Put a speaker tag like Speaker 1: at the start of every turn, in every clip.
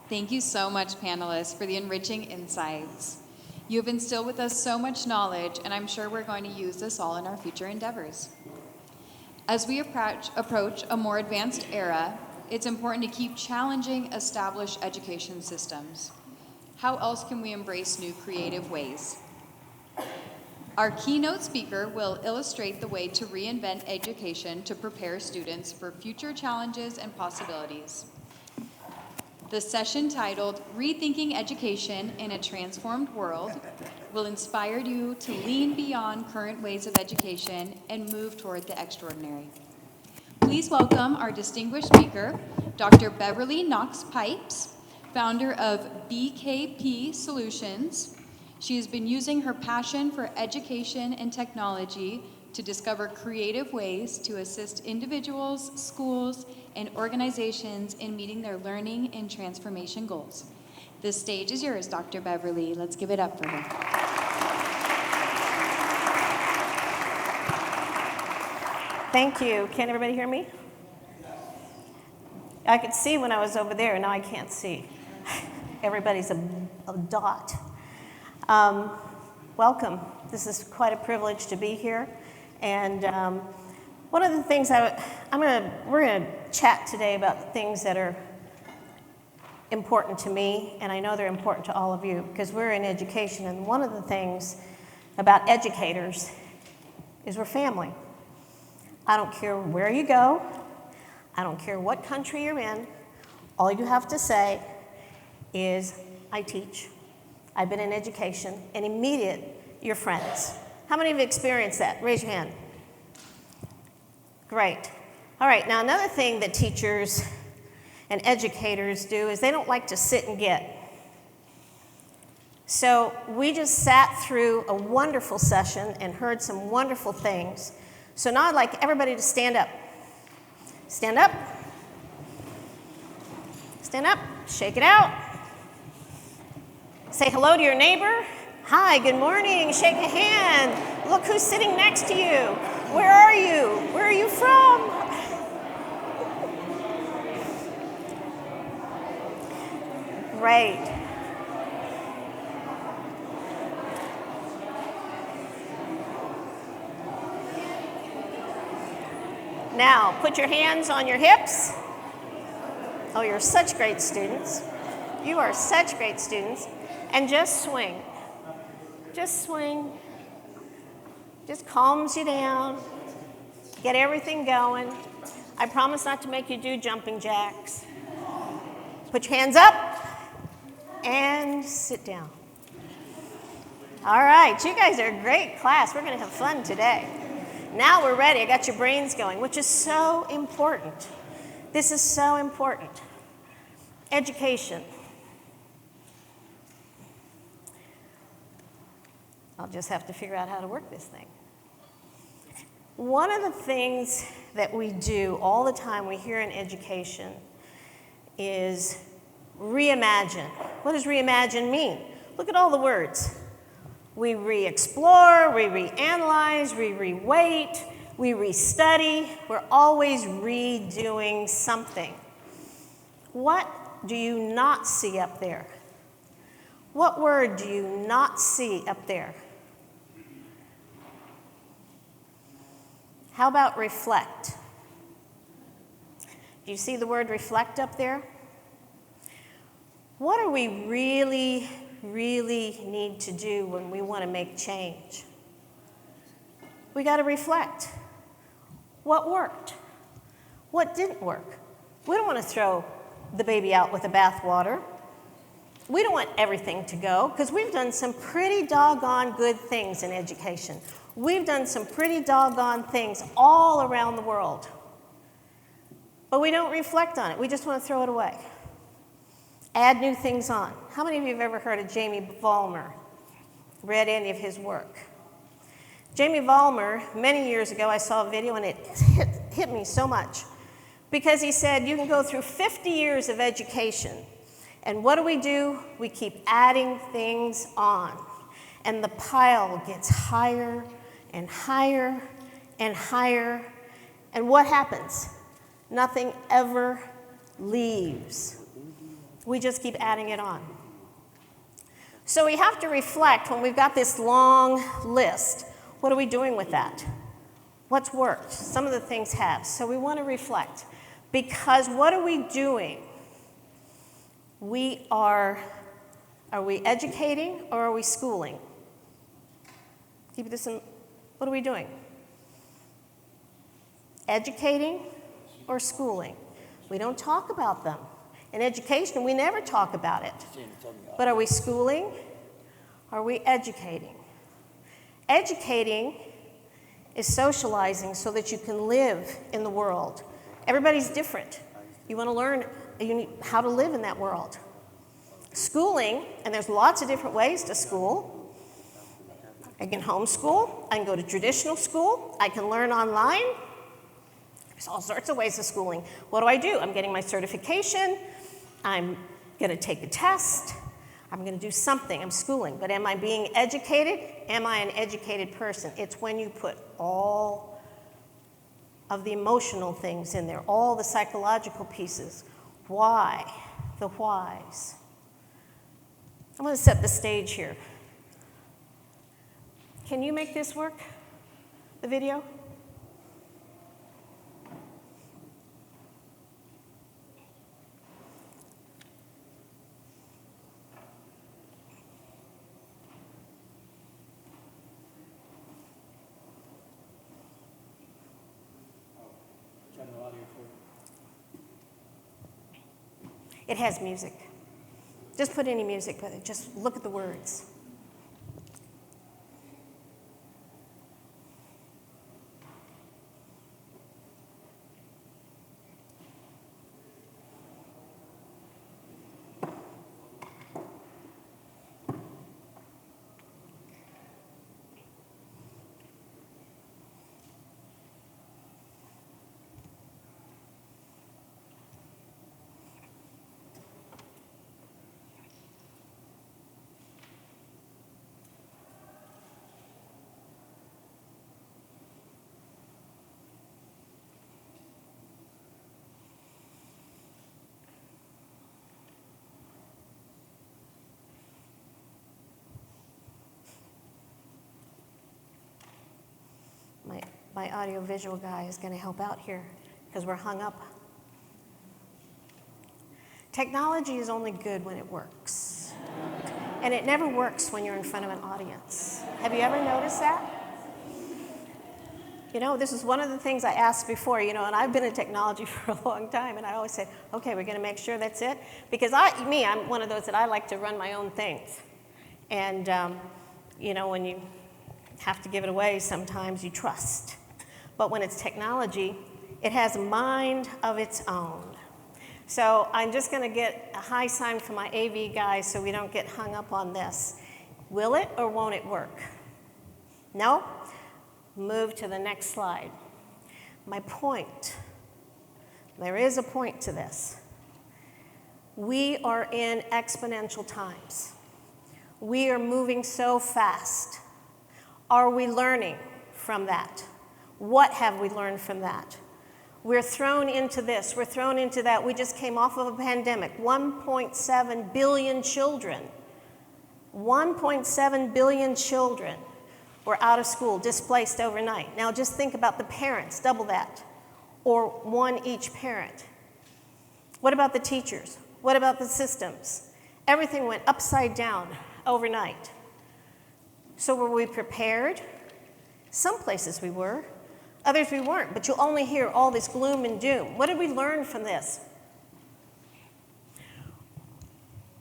Speaker 1: Thank you so much, panelists, for the enriching insights. You have instilled with us so much knowledge, and I'm sure we're going to use this all in our future endeavors. As we approach a more advanced era, it's important to keep challenging established education systems. How else can we embrace new creative ways? Our keynote speaker will illustrate the way to reinvent education to prepare students for future challenges and possibilities. The session titled Rethinking Education in a Transformed World will inspire you to lean beyond current ways of education and move toward the extraordinary. Please welcome our distinguished speaker, Dr. Beverly Knox-Pipes, founder of BKP Solutions. She has been using her passion for education and technology to discover creative ways to assist individuals, schools, and organizations in meeting their learning and transformation goals. The stage is yours, Dr. Beverly. Let's give it up for her.
Speaker 2: Thank you. Can everybody hear me? I could see when I was over there, now I can't see. Everybody's a dot. Welcome. This is quite a privilege to be here. And one of the things we're going to chat today about the things that are important to me, and I know they're important to all of you because we're in education. And one of the things about educators is we're family. I don't care where you go. I don't care what country you're in. All you have to say is, I teach. I've been in education, and immediate, you're friends. How many of you experienced that? Raise your hand. Great. All right, now another thing that teachers and educators do is they don't like to sit and get. So we just sat through a wonderful session and heard some wonderful things. So now I'd like everybody to stand up. Stand up. Stand up. Shake it out. Say hello to your neighbor. Hi, good morning. Shake a hand. Look who's sitting next to you. Where are you? Where are you from? Great. Now, put your hands on your hips. Oh, you're such great students. You are such great students. And just swing. Just swing. Just calms you down. Get everything going. I promise not to make you do jumping jacks. Put your hands up and sit down. All right, you guys are a great class. We're going to have fun today. Now we're ready. I got your brains going, which is so important. This is so important. Education. I'll just have to figure out how to work this thing. One of the things that we do all the time we hear in education is reimagine. What does reimagine mean? Look at all the words. We re-explore, we reanalyze, we re-weight, we restudy. We're always redoing something. What do you not see up there? What word do you not see up there? How about reflect? Do you see the word reflect up there? What do we really, really need to do when we want to make change? We got to reflect. What worked? What didn't work? We don't want to throw the baby out with the bathwater. We don't want everything to go because we've done some pretty doggone good things in education. We've done some pretty doggone things all around the world. But we don't reflect on it. We just want to throw it away. Add new things on. How many of you have ever heard of Jamie Vollmer? Read any of his work? Jamie Vollmer, many years ago, I saw a video and it hit me so much because he said you can go through 50 years of education and what do? We keep adding things on. And the pile gets higher and higher and higher. And what happens? Nothing ever leaves. We just keep adding it on. So we have to reflect when we've got this long list. What are we doing with that? What's worked? Some of the things have. So we want to reflect. Because what are we doing? Are we educating or are we schooling? Keep this in, what are we doing? Educating or schooling? We don't talk about them. In education, we never talk about it. But are we schooling? Are we educating? Educating is socializing so that you can live in the world. Everybody's different. You want to learn how to live in that world. Schooling, and there's lots of different ways to school. I can homeschool. I can go to traditional school. I can learn online. There's all sorts of ways of schooling. What do? I'm getting my certification. I'm going to take a test. I'm going to do something. I'm schooling. But am I being educated? Am I an educated person? It's when you put all of the emotional things in there, all the psychological pieces. Why? The whys. I'm going to set the stage here. Can you make this work? The video? It has music. Just put any music with it. Just look at the words. My audio-visual guy is going to help out here because we're hung up. Technology is only good when it works. And it never works when you're in front of an audience. Have you ever noticed that? You know, this is one of the things I asked before, and I've been in technology for a long time, and I always said, okay, we're going to make sure that's it. Because I'm one of those that I like to run my own things. And, when you have to give it away, sometimes you trust. But when it's technology, it has a mind of its own. So I'm just going to get a high sign from my AV guy so we don't get hung up on this. Will it or won't it work? No? Move to the next slide. My point. There is a point to this. We are in exponential times. We are moving so fast. Are we learning from that? What have we learned from that? We're thrown into this, we're thrown into that. We just came off of a pandemic. 1.7 billion children. 1.7 billion children were out of school, displaced overnight. Now just think about the parents, double that, or one each parent. What about the teachers? What about the systems? Everything went upside down overnight. So were we prepared? Some places we were. Others we weren't, but you'll only hear all this gloom and doom. What did we learn from this?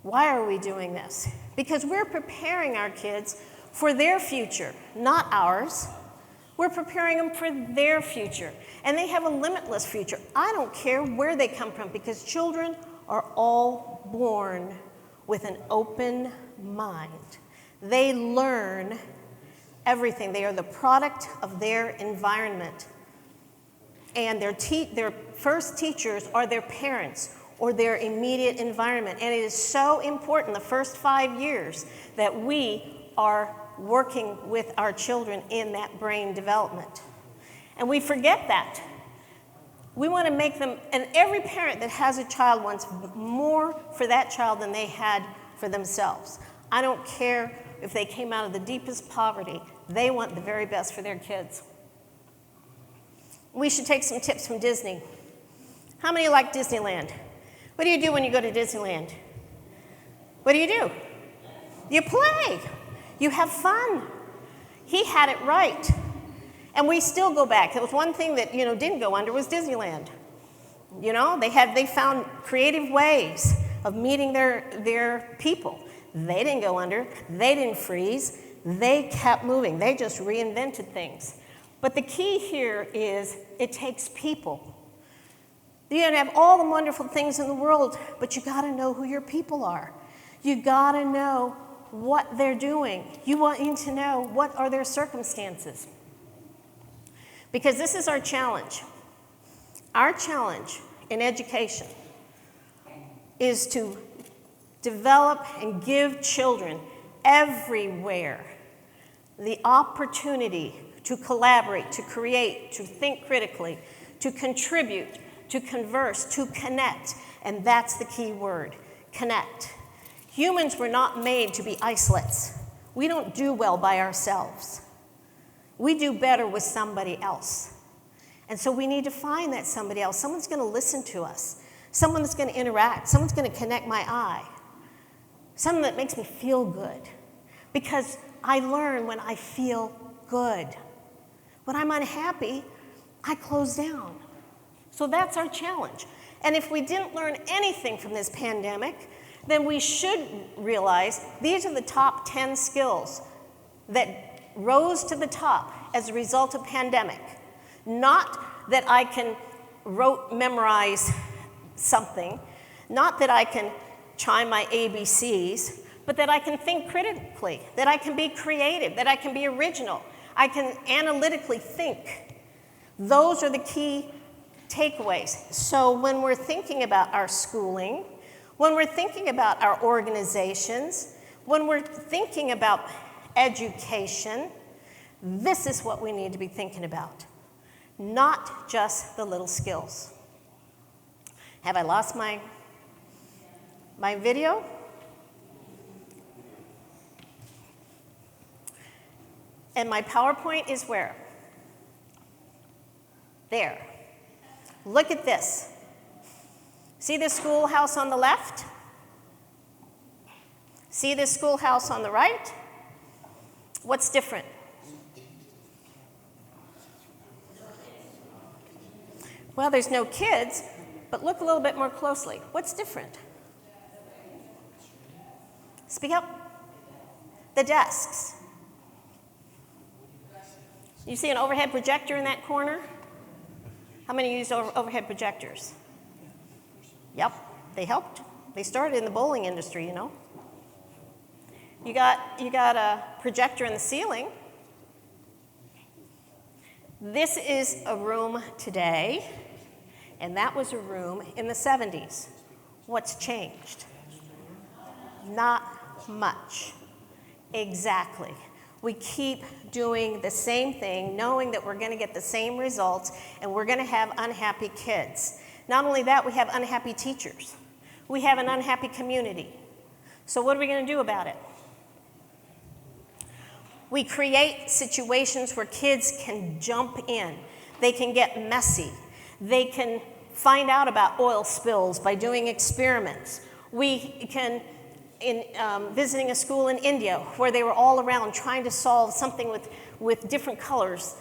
Speaker 2: Why are we doing this? Because we're preparing our kids for their future, not ours. We're preparing them for their future, and they have a limitless future. I don't care where they come from, because children are all born with an open mind. They learn everything. They are the product of their environment. And their first teachers are their parents or their immediate environment. And it is so important the first 5 years that we are working with our children in that brain development. And we forget that. We want to make them, and every parent that has a child wants more for that child than they had for themselves. I don't care if they came out of the deepest poverty. They want the very best for their kids. We should take some tips from Disney. How many like Disneyland? What do you do when you go to Disneyland? What do? You play. You have fun. He had it right. And we still go back. There was one thing that, didn't go under was Disneyland. They found creative ways of meeting their people. They didn't go under. They didn't freeze. They kept moving. They just reinvented things. But the key here is it takes people. You can have all the wonderful things in the world, but you got to know who your people are. You got to know what they're doing. You want to know what are their circumstances. Because this is our challenge. Our challenge in education is to develop and give children everywhere the opportunity to collaborate, to create, to think critically, to contribute, to converse, to connect. And that's the key word, connect. Humans were not made to be isolates. We don't do well by ourselves. We do better with somebody else. And so we need to find that somebody else. Someone's going to listen to us. Someone that's going to interact. Someone's going to connect my eye. Someone that makes me feel good. Because I learn when I feel good. When I'm unhappy, I close down. So that's our challenge. And if we didn't learn anything from this pandemic, then we should realize these are the top 10 skills that rose to the top as a result of pandemic. Not that I can memorize something, not that I can chime my ABCs, but that I can think critically, that I can be creative, that I can be original, I can analytically think. Those are the key takeaways. So when we're thinking about our schooling, when we're thinking about our organizations, when we're thinking about education, this is what we need to be thinking about, not just the little skills. Have I lost my video? And my PowerPoint is where? There. Look at this. See this schoolhouse on the left? See this schoolhouse on the right? What's different? Well, there's no kids, but look a little bit more closely. What's different? Speak up. The desks. You see an overhead projector in that corner? How many use overhead projectors? Yep, they helped. They started in the bowling industry, You got a projector in the ceiling. This is a room today, and that was a room in the 70s. What's changed? Not much. Exactly. We keep doing the same thing, knowing that we're going to get the same results, and we're going to have unhappy kids. Not only that, we have unhappy teachers. We have an unhappy community. So what are we going to do about it? We create situations where kids can jump in. They can get messy. They can find out about oil spills by doing experiments. We can, visiting a school in India where they were all around trying to solve something with different colors.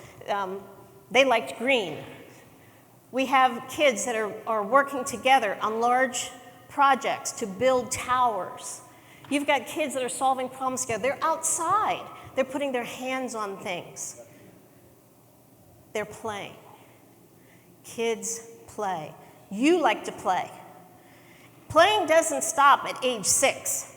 Speaker 2: They liked green. We have kids that are working together on large projects to build towers. You've got kids that are solving problems together. They're outside. They're putting their hands on things. They're playing. Kids play. You like to play. Playing doesn't stop at age 6.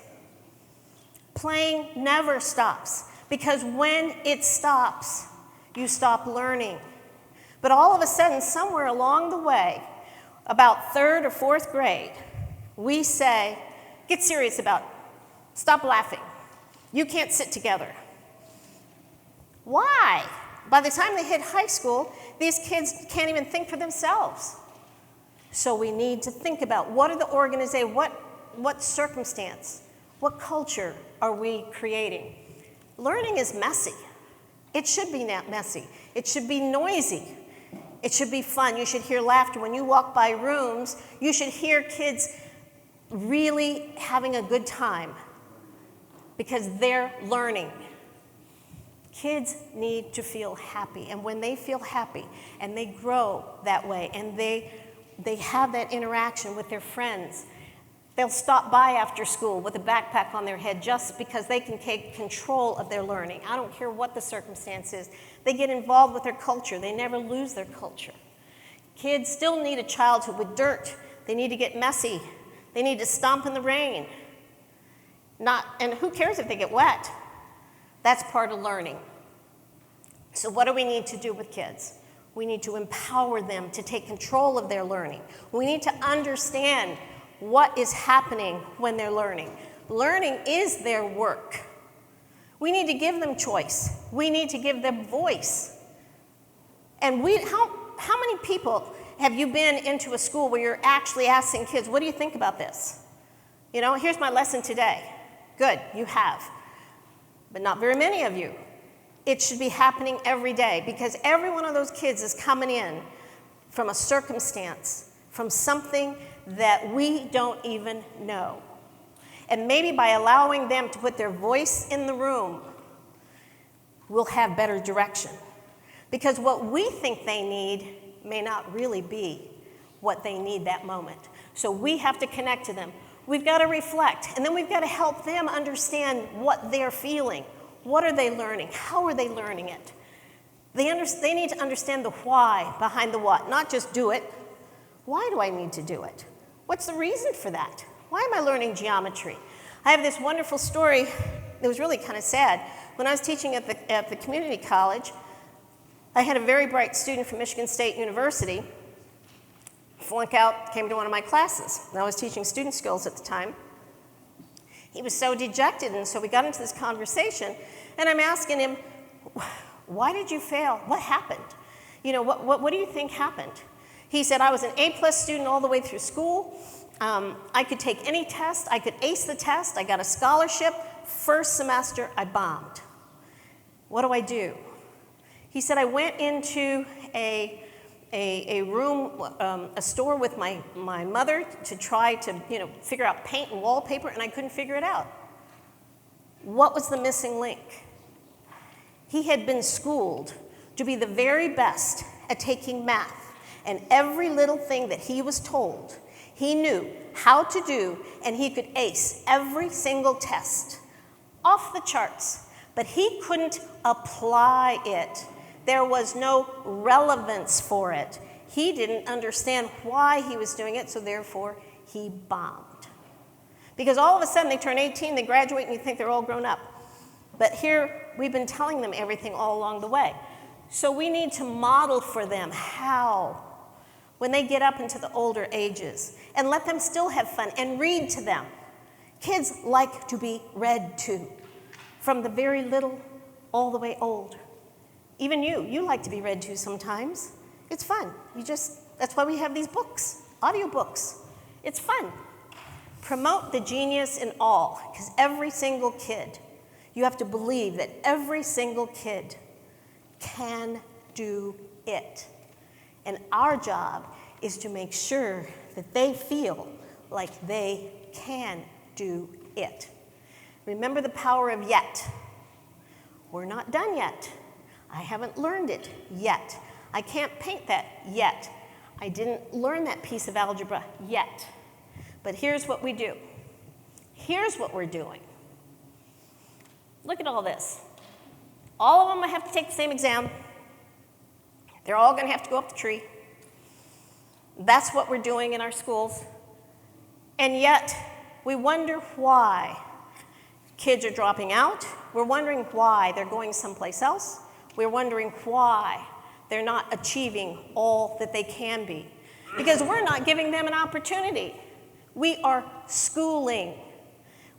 Speaker 2: Playing never stops, because when it stops, you stop learning. But all of a sudden, somewhere along the way, about 3rd or 4th grade, we say, get serious about it. Stop laughing. You can't sit together. Why? By the time they hit high school, these kids can't even think for themselves. So we need to think about what are the organizations, what circumstance, what culture are we creating? Learning is messy. It should be not messy. It should be noisy. It should be fun. You should hear laughter. When you walk by rooms, you should hear kids really having a good time because they're learning. Kids need to feel happy, and when they feel happy and they grow that way and they have that interaction with their friends, they'll stop by after school with a backpack on their head just because they can take control of their learning. I don't care what the circumstance is. They get involved with their culture. They never lose their culture. Kids still need a childhood with dirt. They need to get messy. They need to stomp in the rain. And who cares if they get wet? That's part of learning. So what do we need to do with kids? We need to empower them to take control of their learning. We need to understand what is happening when they're learning. Learning is their work. We need to give them choice. We need to give them voice. And how many people have you been into a school where you're actually asking kids, what do you think about this? You know, here's my lesson today. Good, you have. But not very many of you. It should be happening every day because every one of those kids is coming in from a circumstance, from something that we don't even know. And maybe by allowing them to put their voice in the room, we'll have better direction. Because what we think they need may not really be what they need that moment. So we have to connect to them. We've got to reflect, and then we've got to help them understand what they're feeling. What are they learning? How are they learning it? They need to understand the why behind the what, not just do it. Why do I need to do it? What's the reason for that? Why am I learning geometry? I have this wonderful story that was really kind of sad. When I was teaching at the community college, I had a very bright student from Michigan State University flunk out, came to one of my classes. And I was teaching student skills at the time. He was so dejected, and so we got into this conversation, and I'm asking him, why did you fail? What happened? You know, what do you think happened? He said, I was an A+ student all the way through school. I could take any test. I could ace the test. I got a scholarship. First semester, I bombed. What do I do? He said, I went into a room, a store with my mother to try to, figure out paint and wallpaper, and I couldn't figure it out. What was the missing link? He had been schooled to be the very best at taking math, and every little thing that he was told, he knew how to do, and he could ace every single test. Off the charts. But he couldn't apply it. There was no relevance for it. He didn't understand why he was doing it, so therefore he bombed. Because all of a sudden they turn 18, they graduate, and you think they're all grown up. But here we've been telling them everything all along the way. So we need to model for them how, when they get up into the older ages, and let them still have fun and read to them. Kids like to be read to, from the very little all the way old. Even you like to be read to sometimes. It's fun. That's why we have these books, audiobooks. It's fun. Promote the genius in all, because every single kid, you have to believe that every single kid can do it. And our job is to make sure that they feel like they can do it. Remember the power of yet. We're not done yet. I haven't learned it yet. I can't paint that yet. I didn't learn that piece of algebra yet. But here's what we do. Here's what we're doing. Look at all this. All of them have to take the same exam. They're all going to have to go up the tree. That's what we're doing in our schools. And yet, we wonder why kids are dropping out. We're wondering why they're going someplace else. We're wondering why they're not achieving all that they can be. Because we're not giving them an opportunity. We are schooling.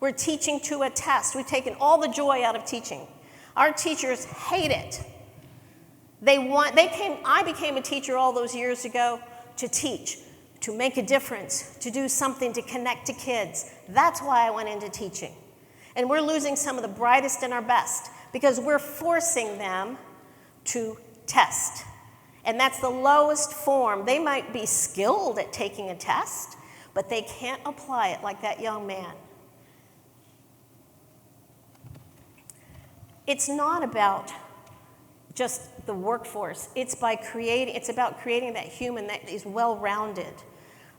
Speaker 2: We're teaching to a test. We've taken all the joy out of teaching. Our teachers hate it. I became a teacher all those years ago to teach. to make a difference, to do something to connect to kids. That's why I went into teaching. And we're losing some of the brightest and our best because we're forcing them to test. And that's the lowest form. They might be skilled at taking a test, but they can't apply it like that young man. It's not about just the workforce. It's about creating that human that is well-rounded,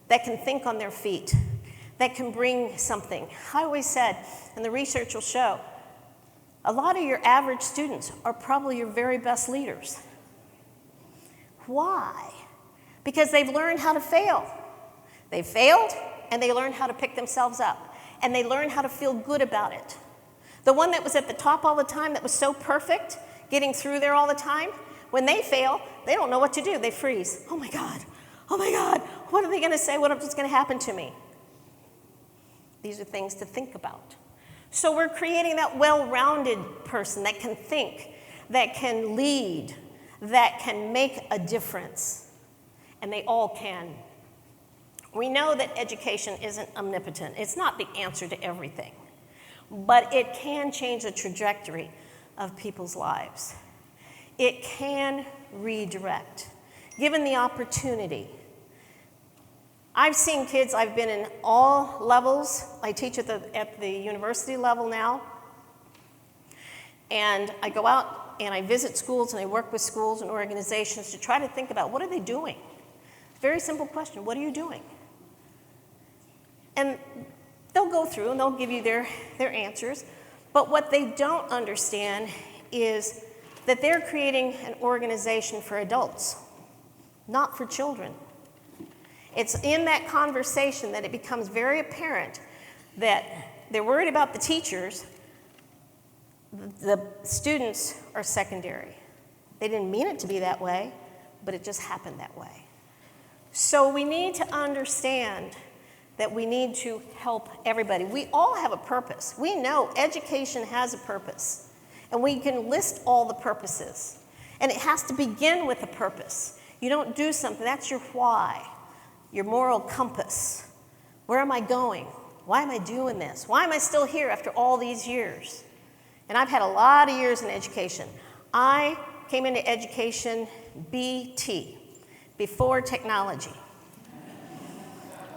Speaker 2: that can think on their feet, that can bring something. I always said, and the research will show, a lot of your average students are probably your very best leaders. Why? Because they've learned how to fail. They failed, and they learned how to pick themselves up, and they learned how to feel good about it. The one that was at the top all the time, that was so perfect, getting through there all the time, when they fail, they don't know what to do. They freeze. Oh my God, what are they going to say? What's going to happen to me? These are things to think about. So we're creating that well-rounded person that can think, that can lead, that can make a difference. And they all can. We know that education isn't omnipotent. It's not the answer to everything. But it can change the trajectory of people's lives. It can redirect, given the opportunity. I've seen kids, I've been in all levels. I teach at the university level now. And I go out and I visit schools and I work with schools and organizations to try to think about what are they doing? Very simple question, what are you doing? And they'll go through and they'll give you their answers. But what they don't understand is that they're creating an organization for adults, not for children. It's in that conversation that it becomes very apparent that they're worried about the teachers. The students are secondary. They didn't mean it to be that way, but it just happened that way. So we need to understand that we need to help everybody. We all have a purpose. We know education has a purpose, and we can list all the purposes. And it has to begin with a purpose. You don't do something, that's your why, your moral compass. Where am I going? Why am I doing this? Why am I still here after all these years? And I've had a lot of years in education. I came into education BT, before technology.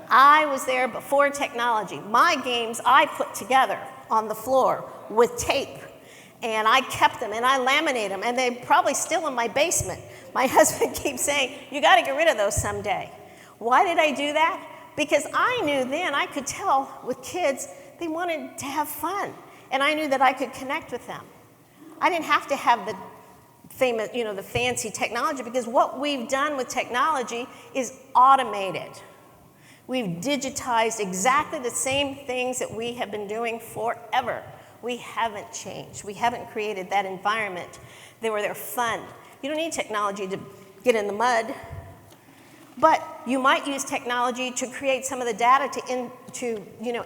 Speaker 2: I was there before technology. My games I put together on the floor with tape, and I kept them, and I laminated them, and they're probably still in my basement. My husband keeps saying, you got to get rid of those someday. Why did I do that? Because I knew then, I could tell with kids, they wanted to have fun, and I knew that I could connect with them. I didn't have to have the famous, the fancy technology, because what we've done with technology is automated. We've digitized exactly the same things that we have been doing forever. We haven't changed. We haven't created that environment where they're fun. You don't need technology to get in the mud, but you might use technology to create some of the data to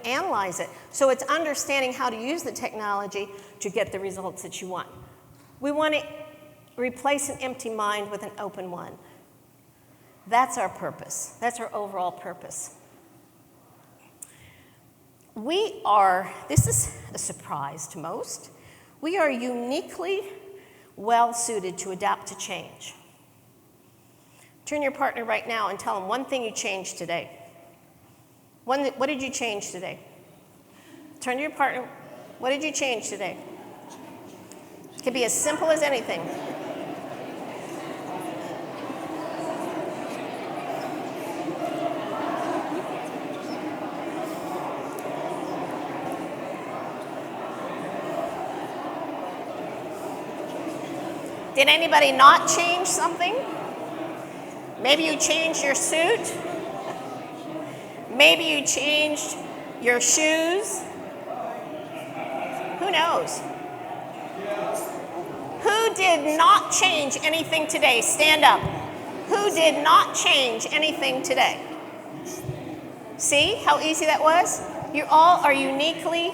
Speaker 2: analyze it. So it's understanding how to use the technology to get the results that you want. We want to replace an empty mind with an open one. That's our purpose. That's our overall purpose. This is a surprise to most, we are uniquely well suited to adapt to change. Turn to your partner right now and tell them one thing you changed today. What did you change today? Turn to your partner, what did you change today? It can be as simple as anything. Did anybody not change something? Maybe you changed your suit. Maybe you changed your shoes. Who knows? Who did not change anything today? Stand up. Who did not change anything today? See how easy that was? You all are uniquely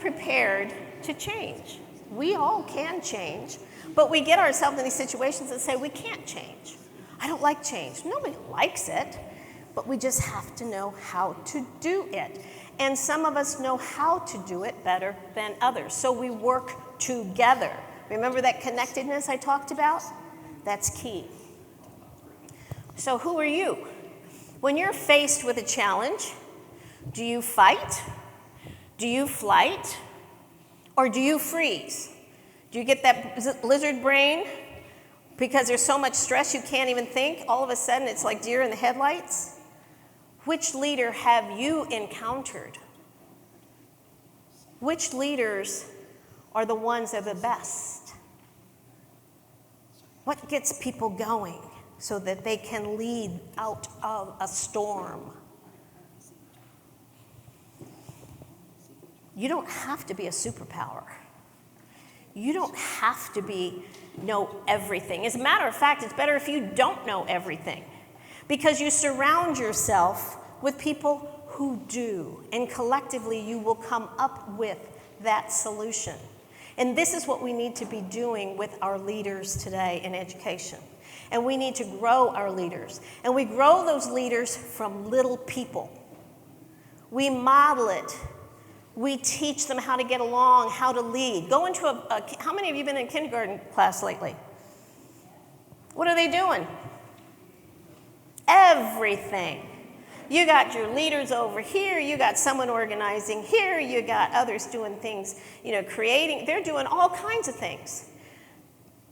Speaker 2: prepared to change. We all can change. But we get ourselves in these situations and say, we can't change. I don't like change. Nobody likes it. but we just have to know how to do it. And some of us know how to do it better than others, so we work together. Remember that connectedness I talked about? That's key. So who are you? When you're faced with a challenge, do you fight? Do you flight? Or do you freeze? Do you get that lizard brain? Because there's so much stress you can't even think. All of a sudden, it's like deer in the headlights. Which leader have you encountered? Which leaders are the ones that are the best? What gets people going so that they can lead out of a storm? You don't have to be a superpower. You don't have to know everything. As a matter of fact, it's better if you don't know everything, because you surround yourself with people who do, and collectively you will come up with that solution. And this is what we need to be doing with our leaders today in education. And we need to grow our leaders. And we grow those leaders from little people. We model it. We teach them how to get along, how to lead. Go into how many of you been in a kindergarten class lately? What are they doing? Everything. You got your leaders over here, you got someone organizing here, you got others doing things, creating. They're doing all kinds of things.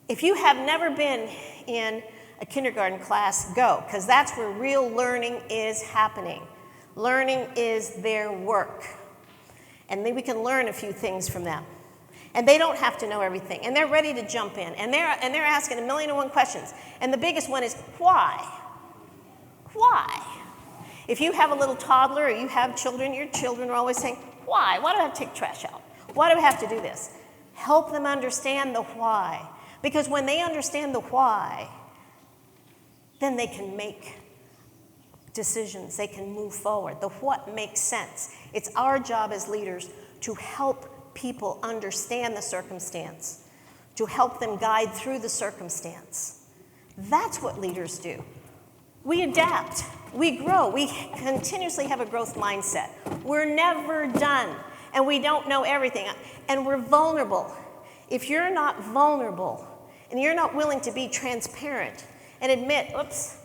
Speaker 2: If you have never been in a kindergarten class, go, because that's where real learning is happening. Learning is their work. And then we can learn a few things from them. And they don't have to know everything. And they're ready to jump in. And they're asking 1,000,001 questions. And the biggest one is, why? Why? If you have a little toddler or you have children, your children are always saying, why? Why do I have to take trash out? Why do I have to do this? Help them understand the why. Because when they understand the why, then they can make decisions, they can move forward. The what makes sense. It's our job as leaders to help people understand the circumstance, to help them guide through the circumstance. That's what leaders do. We adapt, we grow, we continuously have a growth mindset. We're never done, and we don't know everything, and we're vulnerable. If you're not vulnerable, and you're not willing to be transparent and admit, oops,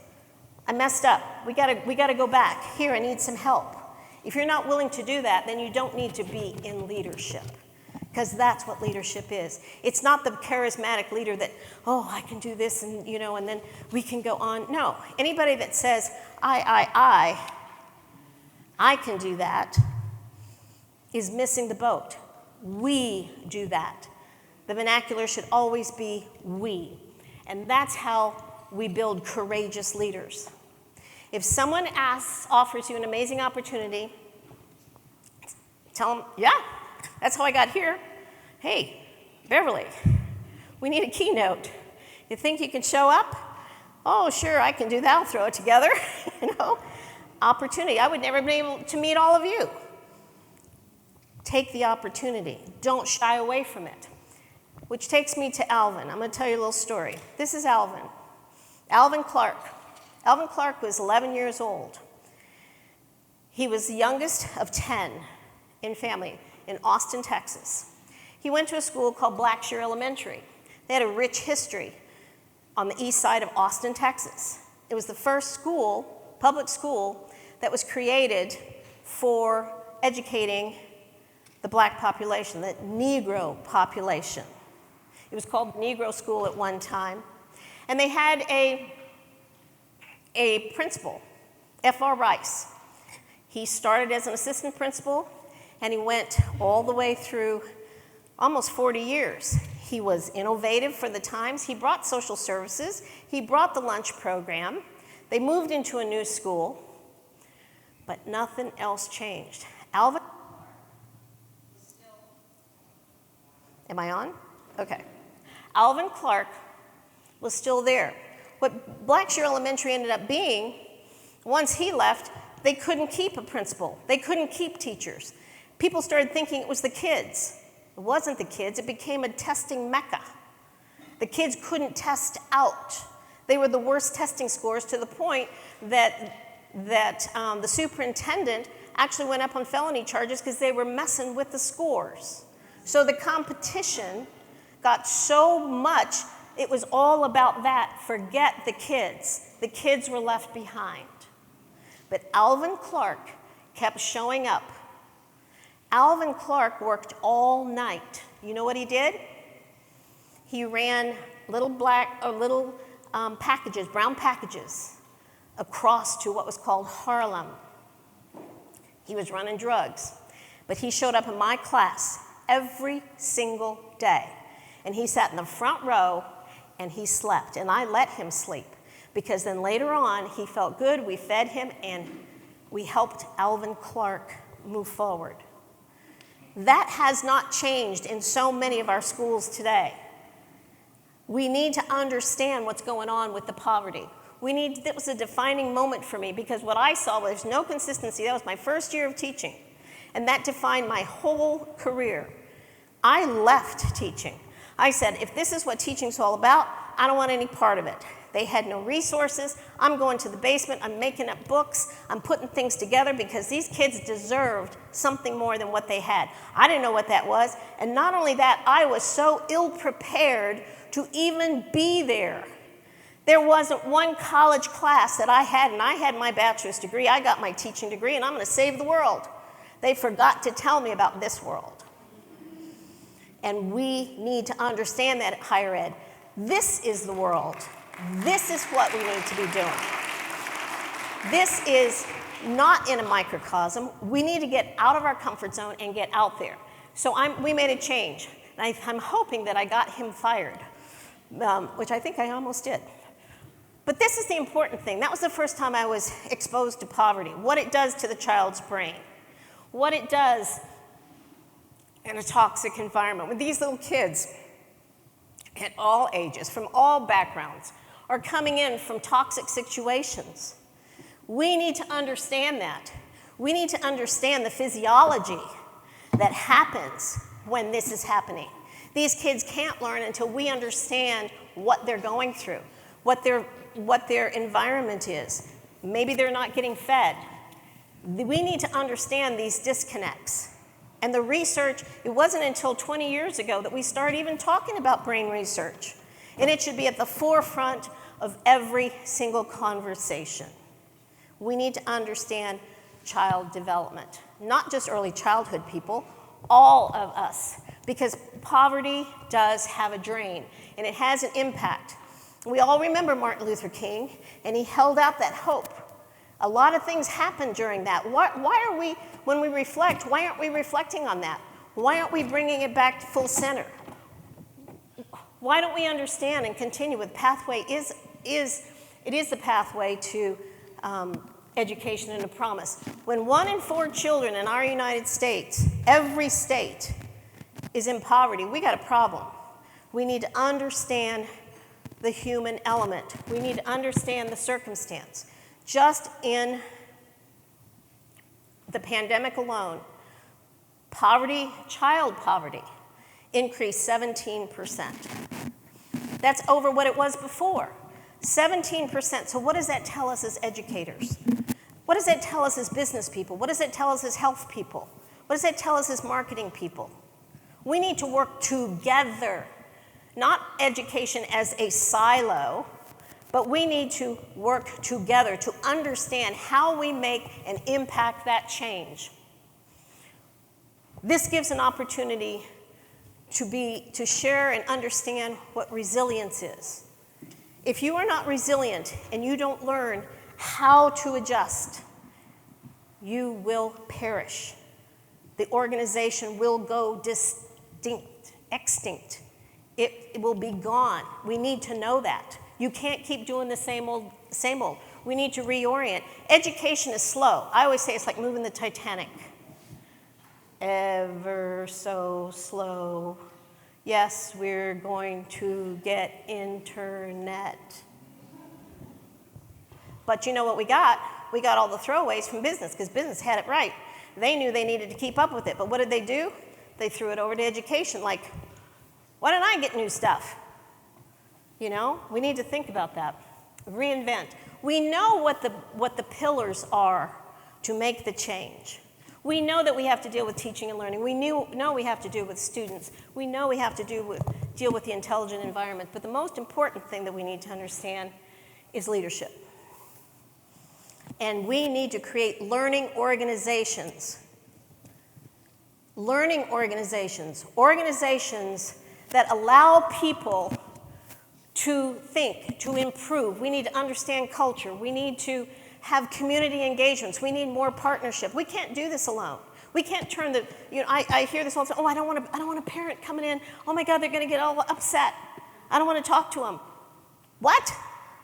Speaker 2: I messed up. We gotta go back. Here, I need some help. If you're not willing to do that, then you don't need to be in leadership, because that's what leadership is. It's not the charismatic leader that, oh, I can do this, and and then we can go on. No, anybody that says, I can do that, is missing the boat. We do that. The vernacular should always be we, and that's how we build courageous leaders. If someone offers you an amazing opportunity, tell them, yeah, that's how I got here. Hey, Beverly, we need a keynote. You think you can show up? Oh, sure, I can do that. I'll throw it together. Opportunity. I would never be able to meet all of you. Take the opportunity. Don't shy away from it. Which takes me to Alvin. I'm going to tell you a little story. This is Alvin. Alvin Clark. Alvin Clark was 11 years old. He was the youngest of 10 in family in Austin, Texas. He went to a school called Blackshear Elementary. They had a rich history on the east side of Austin, Texas. It was the first school, public school, that was created for educating the black population, the Negro population. It was called Negro School at one time. And they had a principal, F.R. Rice. He started as an assistant principal, and he went all the way through almost 40 years. He was innovative for the times. He brought social services. He brought the lunch program. They moved into a new school, but nothing else changed. Alvin, am I on? Okay. Alvin Clark was still there. What Blackshear Elementary ended up being, once he left, they couldn't keep a principal. They couldn't keep teachers. People started thinking it was the kids. It wasn't the kids. It became a testing mecca. The kids couldn't test out. They were the worst testing scores, to the point that the superintendent actually went up on felony charges because they were messing with the scores. So the competition got so much, it was all about that. Forget the kids. The kids were left behind. But Alvin Clark kept showing up. Alvin Clark worked all night. You know what he did? He ran little packages, brown packages, across to what was called Harlem. He was running drugs. But he showed up in my class every single day. And he sat in the front row and he slept. And I let him sleep because then later on he felt good. We fed him and we helped Alvin Clark move forward. That has not changed in so many of our schools today. We need to understand what's going on with the poverty. That was a defining moment for me because what I saw was no consistency. That was my first year of teaching, and that defined my whole career. I left teaching. I said, if this is what teaching's all about, I don't want any part of it. They had no resources. I'm going to the basement. I'm making up books. I'm putting things together because these kids deserved something more than what they had. I didn't know what that was. And not only that, I was so ill-prepared to even be there. There wasn't one college class that I had, and I had my bachelor's degree. I got my teaching degree, and I'm going to save the world. They forgot to tell me about this world. And we need to understand that at higher ed. This is the world. This is what we need to be doing. This is not in a microcosm. We need to get out of our comfort zone and get out there. So we made a change. And I'm hoping that I got him fired, which I think I almost did. But this is the important thing. That was the first time I was exposed to poverty, what it does to the child's brain, what it does in a toxic environment. When these little kids at all ages, from all backgrounds, are coming in from toxic situations, we need to understand that. We need to understand the physiology that happens when this is happening. These kids can't learn until we understand what they're going through, what their environment is. Maybe they're not getting fed. We need to understand these disconnects. And the research, it wasn't until 20 years ago that we started even talking about brain research. And it should be at the forefront of every single conversation. We need to understand child development, not just early childhood people, all of us, because poverty does have a drain, and it has an impact. We all remember Martin Luther King, and he held out that hope. A lot of things happened during that. Why are we, when we reflect, why aren't we reflecting on that? Why aren't we bringing it back to full center? Why don't we understand and continue with pathway? It is the pathway to education and a promise. When 1 in 4 children in our United States, every state, is in poverty, we got a problem. We need to understand the human element. We need to understand the circumstance. Just in the pandemic alone, poverty, child poverty, increased 17%. That's over what it was before. 17%. So what does that tell us as educators? What does that tell us as business people? What does that tell us as health people? What does that tell us as marketing people? We need to work together, not education as a silo, but we need to work together to understand how we make and impact that change. This gives an opportunity to share and understand what resilience is. If you are not resilient and you don't learn how to adjust, you will perish. The organization will go extinct. It will be gone. We need to know that. You can't keep doing the same old, same old. We need to reorient. Education is slow. I always say it's like moving the Titanic. Ever so slow. Yes, we're going to get internet. But you know what we got? We got all the throwaways from business, because business had it right. They knew they needed to keep up with it, but what did they do? They threw it over to education, like, why don't I get new stuff? You know, we need to think about that. Reinvent. We know what the pillars are to make the change. We know that we have to deal with teaching and learning. We know we have to deal with students. We know we have to deal with the intelligent environment. But the most important thing that we need to understand is leadership. And we need to create learning organizations. Learning organizations. Organizations that allow people to think, to improve. We need to understand culture. We need to have community engagements. We need more partnership. We can't do this alone. We can't turn the, I hear this all the time, oh, I don't want a parent coming in. Oh my God, they're going to get all upset. I don't want to talk to them. What?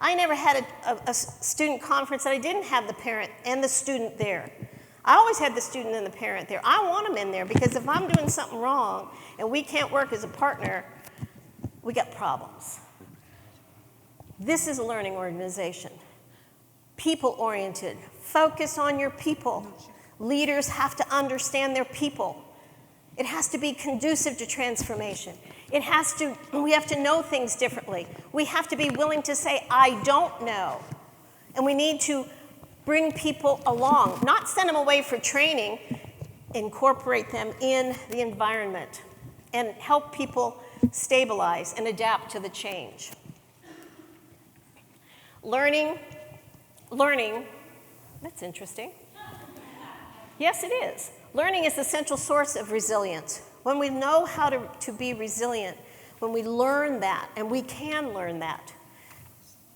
Speaker 2: I never had a student conference that I didn't have the parent and the student there. I always had the student and the parent there. I want them in there because if I'm doing something wrong and we can't work as a partner, we got problems. This is a learning organization. People-oriented. Focus on your people. Leaders have to understand their people. It has to be conducive to transformation. We have to know things differently. We have to be willing to say, I don't know. And we need to bring people along, not send them away for training, incorporate them in the environment and help people stabilize and adapt to the change. Learning, that's interesting. Yes, it is. Learning is the central source of resilience. When we know how to be resilient, when we learn that, and we can learn that.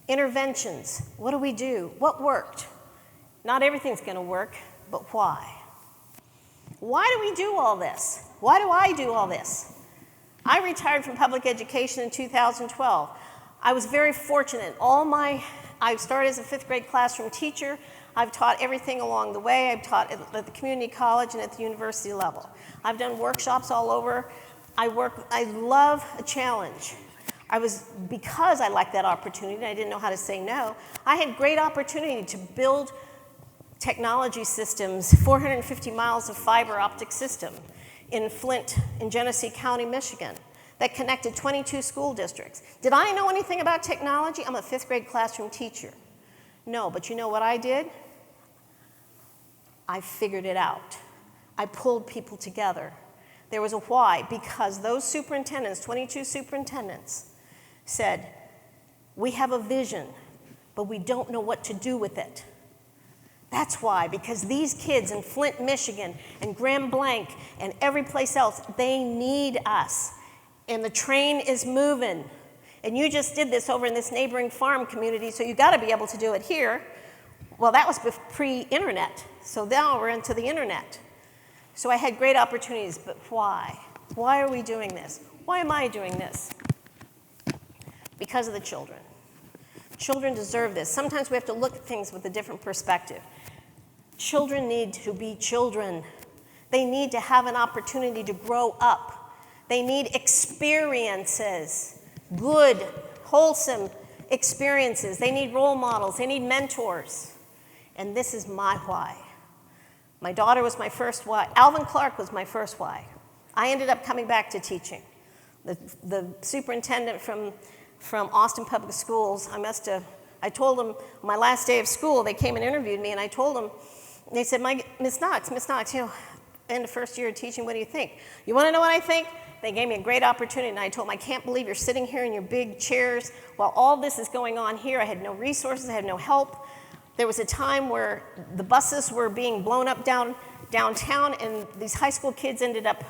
Speaker 2: Interventions, what do we do? What worked? Not everything's going to work, but why? Why do we do all this? Why do I do all this? I retired from public education in 2012. I was very fortunate. I started as a 5th grade classroom teacher. I've taught everything along the way. I've taught at the community college and at the university level. I've done workshops all over. I love a challenge. Because I liked that opportunity, and I didn't know how to say no, I had great opportunity to build technology systems, 450 miles of fiber optic system in Flint, in Genesee County, Michigan, that connected 22 school districts. Did I know anything about technology? I'm a 5th grade classroom teacher. No, but you know what I did? I figured it out. I pulled people together. There was a why, because those superintendents, 22 superintendents, said, we have a vision, but we don't know what to do with it. That's why, because these kids in Flint, Michigan, and Grand Blanc, and every place else, they need us. And the train is moving. And you just did this over in this neighboring farm community, so you got to be able to do it here. Well, that was pre-internet, so now we're into the internet. So I had great opportunities, but why? Why are we doing this? Why am I doing this? Because of the children. Children deserve this. Sometimes we have to look at things with a different perspective. Children need to be children. They need to have an opportunity to grow up. They need experiences, good, wholesome experiences. They need role models. They need mentors. And this is my why. My daughter was my first why. Alvin Clark was my first why. I ended up coming back to teaching. The superintendent from Austin Public Schools, I told them my last day of school, they came and interviewed me, and I told them, they said, Miss Knox, end of first year of teaching, what do you think? You want to know what I think? They gave me a great opportunity, and I told them, I can't believe you're sitting here in your big chairs while all this is going on here. I had no resources, I had no help. There was a time where the buses were being blown up downtown, and these high school kids ended up,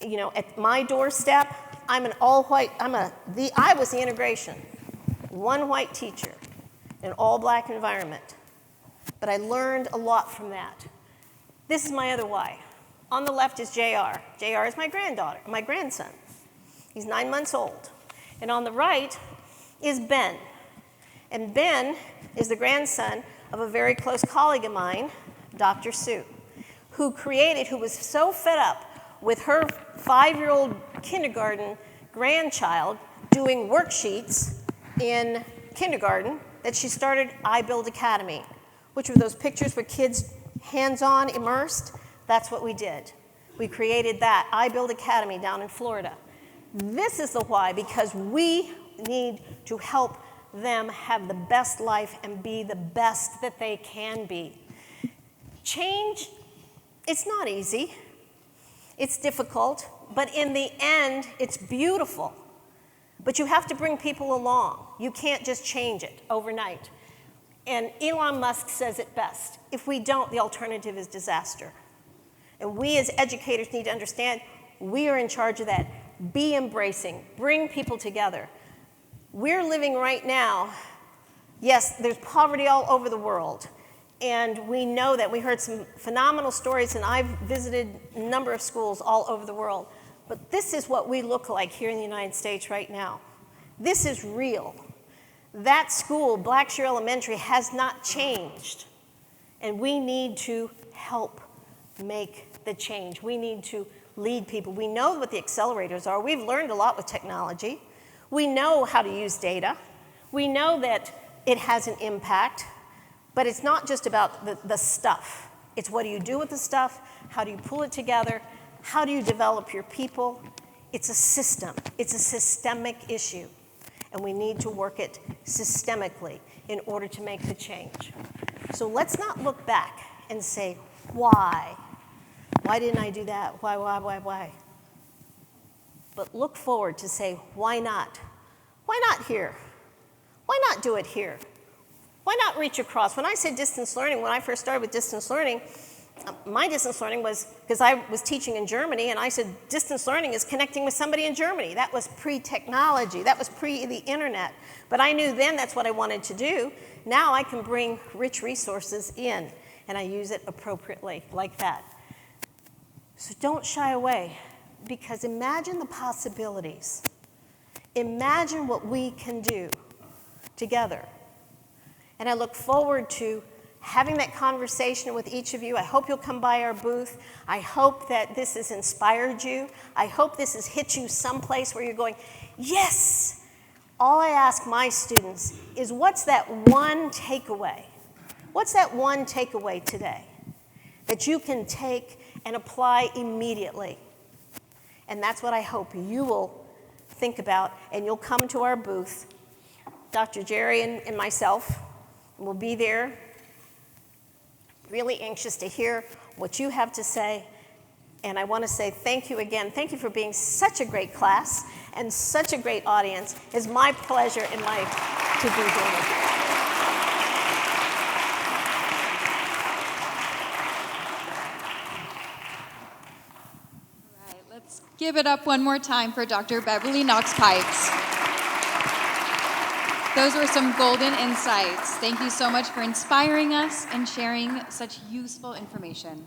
Speaker 2: at my doorstep. I'm an all-white, I was the integration. One white teacher, an all-black environment. But I learned a lot from that. This is my other why. On the left is JR. JR is my grandson. He's 9 months old. And on the right is Ben. And Ben is the grandson of a very close colleague of mine, Dr. Sue, who was so fed up with her 5-year-old kindergarten grandchild doing worksheets in kindergarten that she started iBuild Academy, which were those pictures where kids hands-on immersed. That's what we did. We created that iBuild Academy down in Florida. This is the why, because we need to help them have the best life and be the best that they can be. Change, it's not easy. It's difficult, but in the end, it's beautiful. But you have to bring people along. You can't just change it overnight. And Elon Musk says it best. If we don't, the alternative is disaster. And we as educators need to understand we are in charge of that. Be embracing. Bring people together. We're living right now, yes, there's poverty all over the world. And we know that. We heard some phenomenal stories, and I've visited a number of schools all over the world. But this is what we look like here in the United States right now. This is real. That school, Blackshear Elementary, has not changed. And we need to help make the change. We need to lead people. We know what the accelerators are. We've learned a lot with technology. We know how to use data. We know that it has an impact, but it's not just about the stuff. It's what do you do with the stuff? How do you pull it together? How do you develop your people? It's a system. It's a systemic issue, and we need to work it systemically in order to make the change. So let's not look back and say, why? Why didn't I do that? Why? But look forward to say, why not? Why not here? Why not do it here? Why not reach across? When I say distance learning, when I first started with distance learning, my distance learning was, because I was teaching in Germany, and I said distance learning is connecting with somebody in Germany. That was pre-technology. That was pre the internet. But I knew then that's what I wanted to do. Now I can bring rich resources in, and I use it appropriately like that. So don't shy away, because imagine the possibilities. Imagine what we can do together. And I look forward to having that conversation with each of you. I hope you'll come by our booth. I hope that this has inspired you. I hope this has hit you someplace where you're going, yes! All I ask my students is, what's that one takeaway? What's that one takeaway today that you can take and apply immediately? And that's what I hope you will think about, and you'll come to our booth. Dr. Jerry and myself will be there, really anxious to hear what you have to say. And I want to say thank you again. Thank you for being such a great class and such a great audience. It's my pleasure in life to be here with you.
Speaker 1: All right, let's give it up one more time for Dr. Beverly Knox-Pipes. Those were some golden insights. Thank you so much for inspiring us and sharing such useful information.